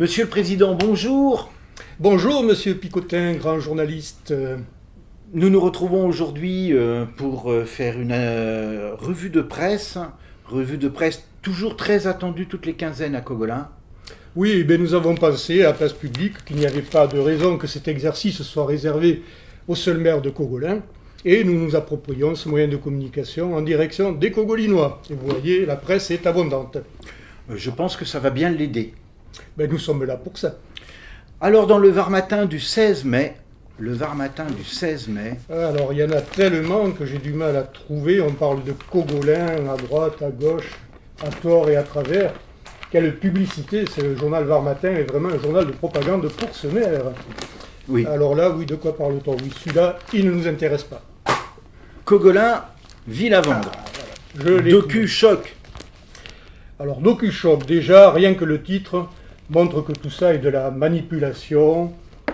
Monsieur le Président, bonjour. Bonjour Monsieur Picotin, grand journaliste. Nous nous retrouvons aujourd'hui pour faire une revue de presse toujours très attendue toutes les quinzaines à Cogolin. Oui, nous avons pensé à la place publique qu'il n'y avait pas de raison que cet exercice soit réservé au seul maire de Cogolin, et nous nous approprions ce moyen de communication en direction des Cogolinois. Et vous voyez, la presse est abondante. Je pense que ça va bien l'aider. Nous sommes là pour ça. Alors dans le Var Matin du 16 mai, Alors il y en a tellement que j'ai du mal à trouver. On parle de Cogolin à droite, à gauche, à tort et à travers. Quelle publicité, c'est le journal Var Matin est vraiment un journal de propagande pour ce maire. Oui. Alors là, oui, de quoi parle-t-on? Oui, celui-là, il ne nous intéresse pas. Cogolin, ville à vendre. Voilà. Docu-choc. Alors, Docu-choc, déjà, rien que le titre montre que tout ça est de la manipulation,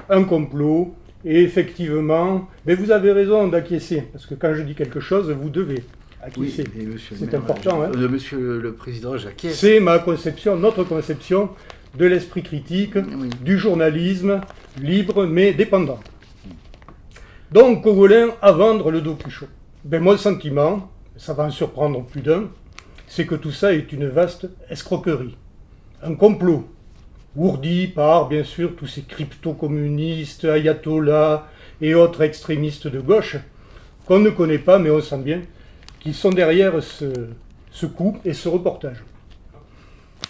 un complot, et effectivement, mais vous avez raison d'acquiescer, parce que quand je dis quelque chose, vous devez acquiescer. Oui, c'est important. Monsieur le Président, j'acquiesce. C'est ma conception, notre conception de l'esprit critique, Oui. du journalisme libre mais dépendant. Donc, Cogolin à vendre le Docu-choc. Mon sentiment, ça va en surprendre plus d'un, c'est que tout ça est une vaste escroquerie. Un complot, ourdi par, bien sûr, tous ces crypto-communistes, ayatollahs et autres extrémistes de gauche, qu'on ne connaît pas, mais on sent bien qu'ils sont derrière ce coup et ce reportage.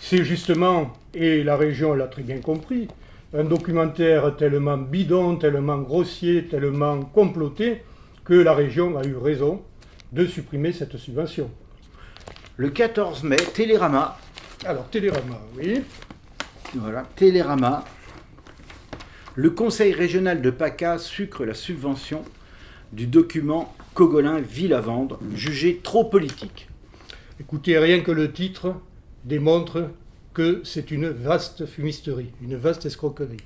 C'est justement, et la région l'a très bien compris, un documentaire tellement bidon, tellement grossier, tellement comploté, que la région a eu raison de supprimer cette subvention. Le 14 mai, Télérama. Alors, Télérama, oui. Voilà, Télérama. Le Conseil régional de PACA sucre la subvention du document Cogolin ville à vendre, jugé trop politique. Écoutez, rien que le titre démontre que c'est une vaste fumisterie, une vaste escroquerie.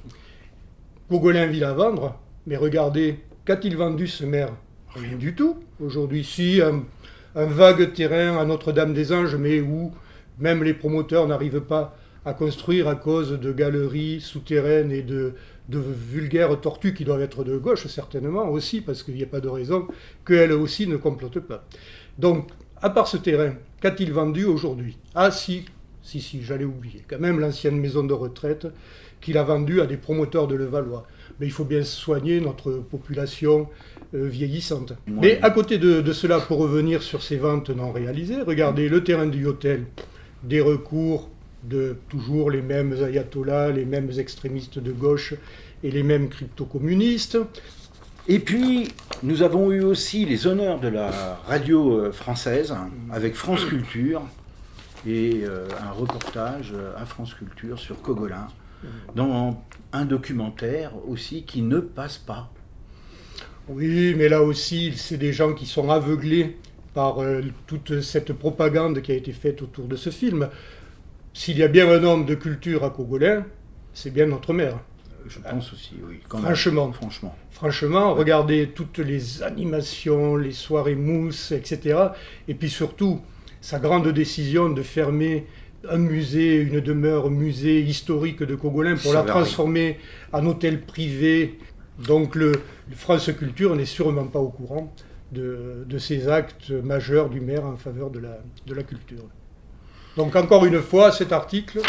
Cogolin ville à vendre, mais regardez, qu'a-t-il vendu ce maire? Rien du tout. Aujourd'hui, si, un vague terrain à Notre-Dame-des-Anges, mais où même les promoteurs n'arrivent pas à construire à cause de galeries souterraines et de vulgaires tortues qui doivent être de gauche, certainement aussi, parce qu'il n'y a pas de raison qu'elles aussi ne complotent pas. Donc, à part ce terrain, qu'a-t-il vendu aujourd'hui? Ah si, j'allais oublier. Quand même l'ancienne maison de retraite qu'il a vendue à des promoteurs de Levallois. Mais il faut bien soigner notre population vieillissante. Ouais. Mais à côté de cela, pour revenir sur ces ventes non réalisées, regardez le terrain du hôtel, des recours de toujours les mêmes ayatollahs, les mêmes extrémistes de gauche et les mêmes crypto-communistes. Et puis, nous avons eu aussi les honneurs de la radio française avec France Culture et un reportage à France Culture sur Cogolin dans un documentaire aussi qui ne passe pas. Oui, mais là aussi, c'est des gens qui sont aveuglés par toute cette propagande qui a été faite autour de ce film. S'il y a bien un homme de culture à Cogolin, c'est bien notre maire. Je pense aussi, oui. Franchement, regardez toutes les animations, les soirées mousse, etc. Et puis surtout, sa grande décision de fermer un musée, une demeure musée historique de Cogolin pour la transformer en hôtel privé. Donc le France Culture n'est sûrement pas au courant de ces actes majeurs du maire en faveur de la culture. Donc encore une fois, cet article,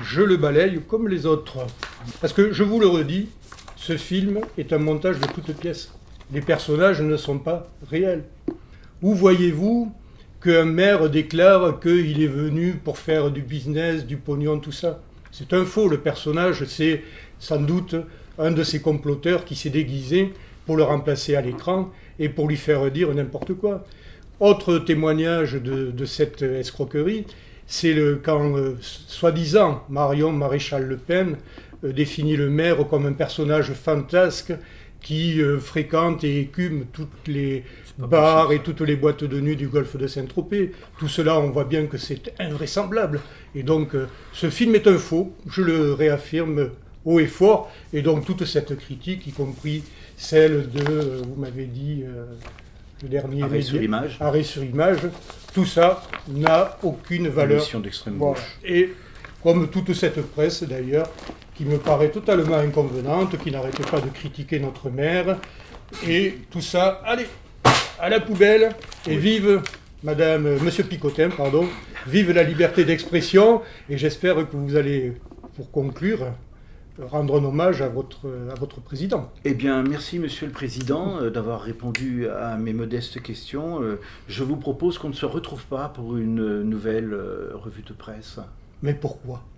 je le balaye comme les autres. Parce que, je vous le redis, ce film est un montage de toutes pièces. Les personnages ne sont pas réels. Où voyez-vous qu'un maire déclare qu'il est venu pour faire du business, du pognon, tout ça? C'est un faux. Le personnage, c'est sans doute un de ces comploteurs qui s'est déguisé pour le remplacer à l'écran et pour lui faire dire n'importe quoi. Autre témoignage de cette escroquerie, c'est quand, soi-disant, Marion Maréchal Le Pen définit le maire comme un personnage fantasque qui fréquente et écume toutes les bars et toutes les boîtes de nuit du golfe de Saint-Tropez. Tout cela, on voit bien que c'est invraisemblable. Et donc, ce film est un faux, je le réaffirme haut et fort. Et donc, toute cette critique, y compris celle de, vous m'avez dit... le dernier Arrêt sur image, tout ça n'a aucune valeur. Émission d'extrême gauche. Et comme toute cette presse d'ailleurs, qui me paraît totalement inconvenante, qui n'arrête pas de critiquer notre maire. Et tout ça, allez, à la poubelle, et vive Monsieur Picotin, pardon, vive la liberté d'expression, et j'espère que vous allez, pour conclure, rendre un hommage à votre président. Eh bien, merci Monsieur le Président d'avoir répondu à mes modestes questions. Je vous propose qu'on ne se retrouve pas pour une nouvelle revue de presse. Mais pourquoi ?